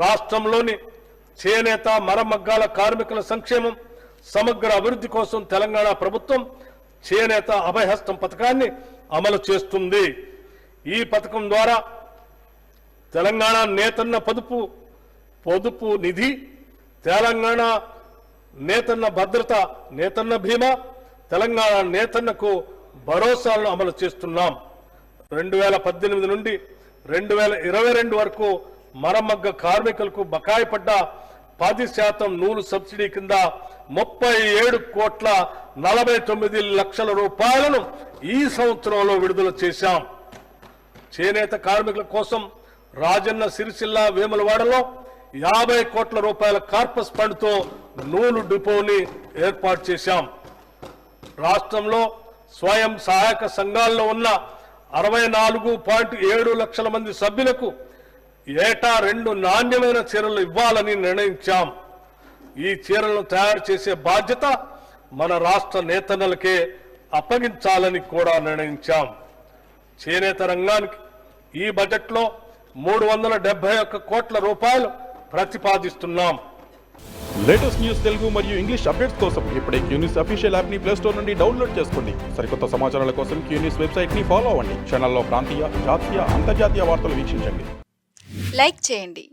రాష్ట్రంలోని చేనేత మరమగ్గాల కార్మికుల సంక్షేమం సమగ్ర అభివృద్ధి కోసం తెలంగాణ ప్రభుత్వం చేనేత అభయహస్తం పథకాన్ని అమలు చేస్తుంది. ఈ పథకం ద్వారా తెలంగాణ నేతన్న పొదుపు నిధి, తెలంగాణ నేతన్న భద్రత, నేతన్న బీమా, తెలంగాణ నేతన్నకు భరోసాలను అమలు చేస్తున్నాం. 2018 నుండి 2022 వరకు మరమగ్గ కార్మికులకు బకాయి పడ్డ 10% నూలు సబ్సిడీ కింద 37,49 రూపాయలను ఈ సంవత్సరంలో విడుదల చేశాం. చేనేత కార్మికుల కోసం రాజన్న సిరిసిల్ల వేములవాడలో 50 కోట్ల రూపాయల కార్పస్ ఫండ్తో నూలు డిపోని ఏర్పాటు చేశాం. రాష్ట్రంలో స్వయం సహాయక సంఘాల్లో ఉన్న 64.7 లక్షల మంది సభ్యులకు ఏటా 2 నాణ్యమైన చీరలు ఇవ్వాలని నిర్ణయించాం. ఈ చీరలను తయారు చేసే బాధ్యత మన రాష్ట్ర నేతన్నలకే అప్పగించాలని కూడా నిర్ణయించాం. చేనేత రంగానికి ఈ బడ్జెట్లో 371 కోట్ల రూపాయలు ప్రతిపాదిస్తున్నాం. లేటెస్ట్ న్యూస్ తెలుగు మరియు ఇంగ్లీష్ అప్డేట్స్ కోసం ఇప్పుడే క్యూన్యూస్ అఫీషియల్ యాప్ ని ప్లే స్టోర్ నుండి డౌన్లోడ్ చేసుకోండి. సరికొత్త సమాచారాల కోసం క్యూన్యూస్ వెబ్సైట్ ని ఫాలో అవ్వండి. ఛానల్లో ప్రాంతీయ, జాతీయ, అంతర్జాతీయ వార్తలు వీక్షించండి. లైక్ చేయండి.